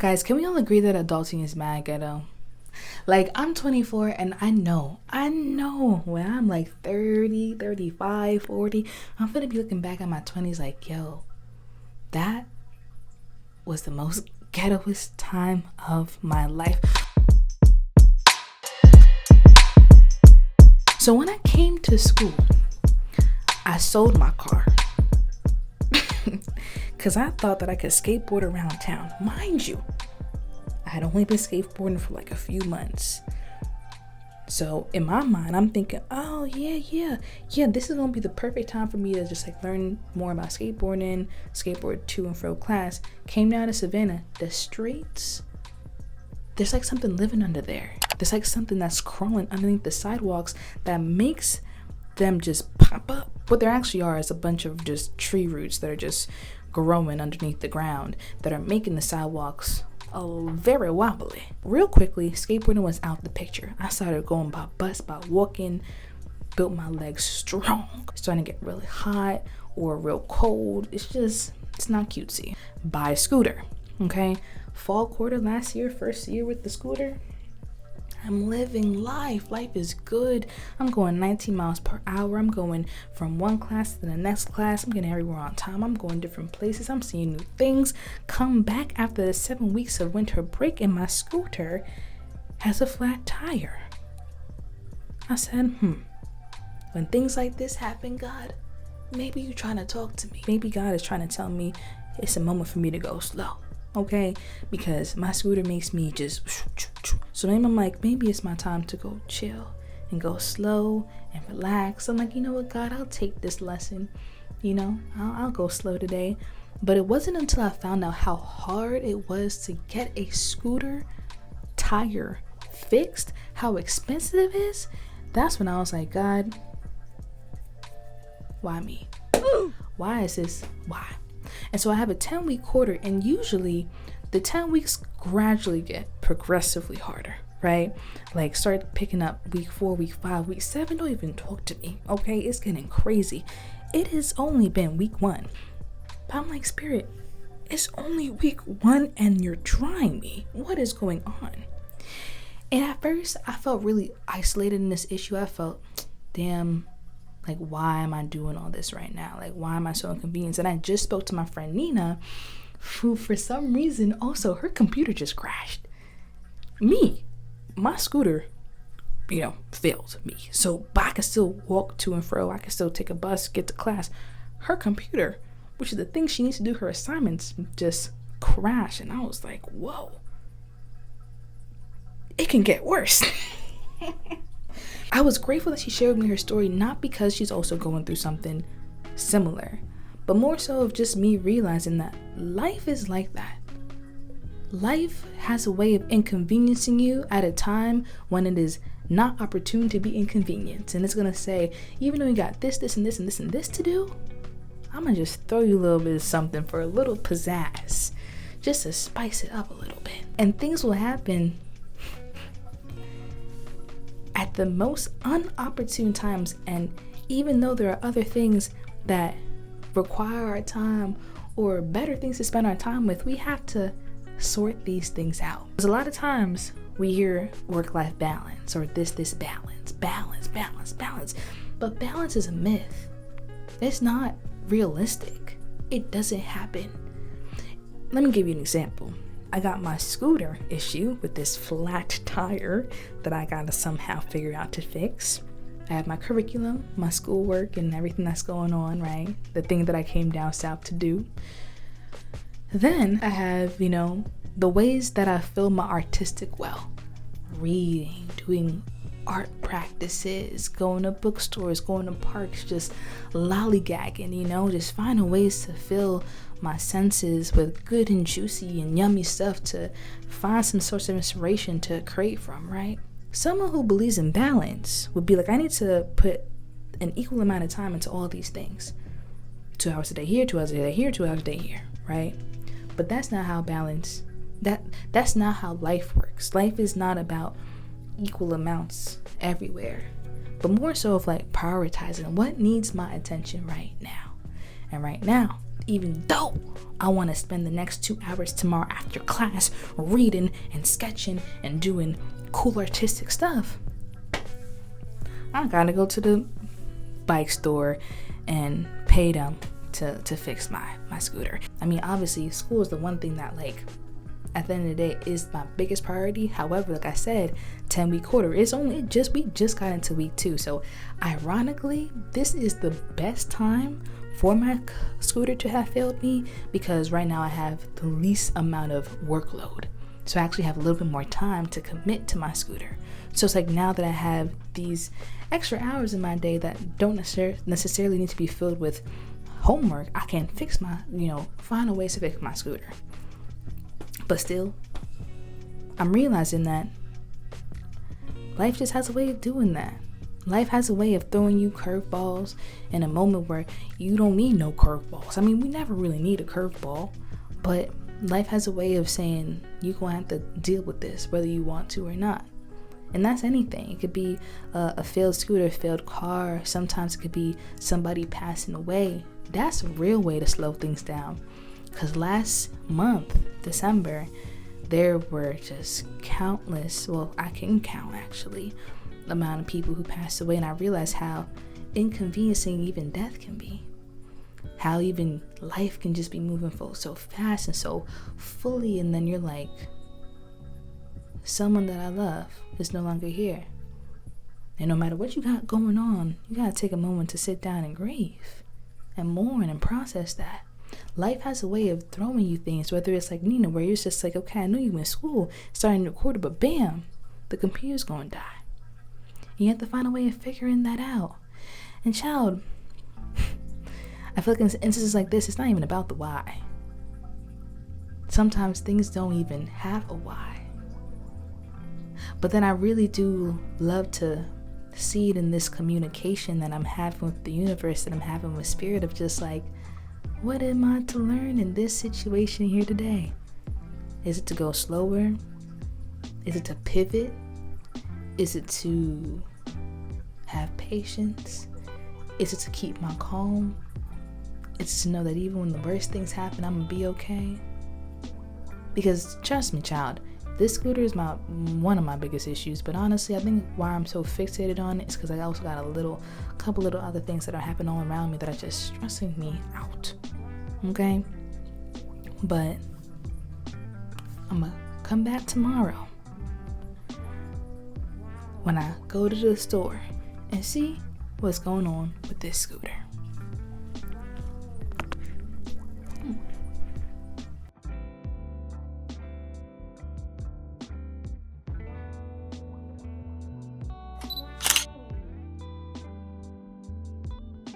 Guys, can we all agree that adulting is mad ghetto? Like, I'm 24 and I know when I'm like 30, 35, 40, I'm gonna be looking back at my 20s like, yo, that was the most ghettoest time of my life. So when I came to school, I sold my car because I thought that I could skateboard around town. Mind you, I had only been skateboarding for like a few months. So in my mind, I'm thinking, oh yeah, this is gonna be the perfect time for me to just like learn more about skateboarding, skateboard to and fro class. Came down to Savannah, the streets, there's like something living under there. There's like something that's crawling underneath the sidewalks that makes them just pop up. What there actually are is a bunch of just tree roots that are just growing underneath the ground that are making the sidewalks very wobbly. Real quickly, skateboarding was out the picture. I started going by bus, by walking, built my legs strong. Starting to get really hot or real cold. It's not cutesy. Buy a scooter, okay? Fall quarter last year, first year with the scooter, I'm living life. Life is good. I'm going 19 miles per hour. I'm going from one class to the next class. I'm getting everywhere on time. I'm going different places. I'm seeing new things. Come back after the 7 weeks of winter break and my scooter has a flat tire. I said, when things like this happen, God, maybe you're trying to talk to me. Maybe God is trying to tell me it's a moment for me to go slow. Okay, because my scooter makes me just so then I'm like, maybe it's my time to go chill and go slow and relax. I'm like, you know what, God, I'll take this lesson, I'll go slow today. But it wasn't until I found out how hard it was to get a scooter tire fixed, how expensive it is, that's when I was like, God, why me? Why is this? Why? And so I have a 10-week quarter, and usually the 10 weeks gradually get progressively harder, right? Like start picking up week 4, week 5, week 7, don't even talk to me, okay? It's getting crazy. It has only been week 1. But I'm like, Spirit, it's only week 1 and you're trying me. What is going on? And at first I felt really isolated in this issue. I felt, damn, like, why am I doing all this right now? Like, why am I so inconvenienced? And I just spoke to my friend Nina, who for some reason also her computer just crashed. My scooter, failed me. So, but I could still walk to and fro. I could still take a bus, get to class. Her computer, which is the thing she needs to do her assignments, just crashed. And I was like, whoa, it can get worse. I was grateful that she shared with me her story, not because she's also going through something similar, but more so of just me realizing that life is like that. Life has a way of inconveniencing you at a time when it is not opportune to be inconvenienced. And it's going to say, even though you got this, and this, and this, and this to do, I'm going to just throw you a little bit of something for a little pizzazz, just to spice it up a little bit. And things will happen at the most unopportune times. And even though there are other things that require our time or better things to spend our time with, we have to sort these things out. Because a lot of times we hear work-life balance or this balance. But balance is a myth. It's not realistic. It doesn't happen. Let me give you an example. I got my scooter issue with this flat tire that I gotta somehow figure out to fix. I have my curriculum, my schoolwork, and everything that's going on, right? The thing that I came down south to do. Then I have, the ways that I fill my artistic well. Reading, doing art practices, going to bookstores, going to parks, just lollygagging, just finding ways to fill my senses with good and juicy and yummy stuff to find some source of inspiration to create from, right? Someone who believes in balance would be like, I need to put an equal amount of time into all these things. 2 hours a day here, 2 hours a day here, 2 hours a day here, right? But that's not how balance, that's not how life works. Life is not about equal amounts everywhere, but more so of like prioritizing what needs my attention right now. And right now, even though I want to spend the next 2 hours tomorrow after class reading and sketching and doing cool artistic stuff, I gotta go to the bike store and pay them to fix my scooter. I mean, obviously school is the one thing that, like, at the end of the day is my biggest priority. However, like I said, 10-week quarter, we just got into week 2. So ironically, this is the best time for my scooter to have failed me, because right now I have the least amount of workload. So I actually have a little bit more time to commit to my scooter. So it's like, now that I have these extra hours in my day that don't necessarily need to be filled with homework, I can fix find ways to fix my scooter. But still, I'm realizing that life just has a way of doing that. Life has a way of throwing you curveballs in a moment where you don't need no curveballs. I mean, we never really need a curveball, but life has a way of saying you're going to have to deal with this whether you want to or not. And that's anything. It could be a failed scooter, a failed car. Sometimes it could be somebody passing away. That's a real way to slow things down. Because last month, December, there were just countless, well, I can count actually, amount of people who passed away. And I realized how inconveniencing even death can be. How even life can just be moving so fast and so fully. And then you're like, someone that I love is no longer here. And no matter what you got going on, you got to take a moment to sit down and grieve and mourn and process that. Life has a way of throwing you things, whether it's like Nina, where you're just like, okay, I know you in school, starting your quarter, but bam, the computer's going to die. And you have to find a way of figuring that out. And child, I feel like in instances like this, it's not even about the why. Sometimes things don't even have a why. But then I really do love to see it in this communication that I'm having with the universe, that I'm having with spirit, of just like, what am I to learn in this situation here today? Is it to go slower? Is it to pivot? Is it to have patience? Is it to keep my calm? It's to know that even when the worst things happen, I'm gonna be okay. Because trust me, child, this scooter is one of my biggest issues. But honestly, I think why I'm so fixated on it is because I also got a couple little other things that are happening all around me that are just stressing me out. Okay? But I'm gonna come back tomorrow when I go to the store and see what's going on with this scooter.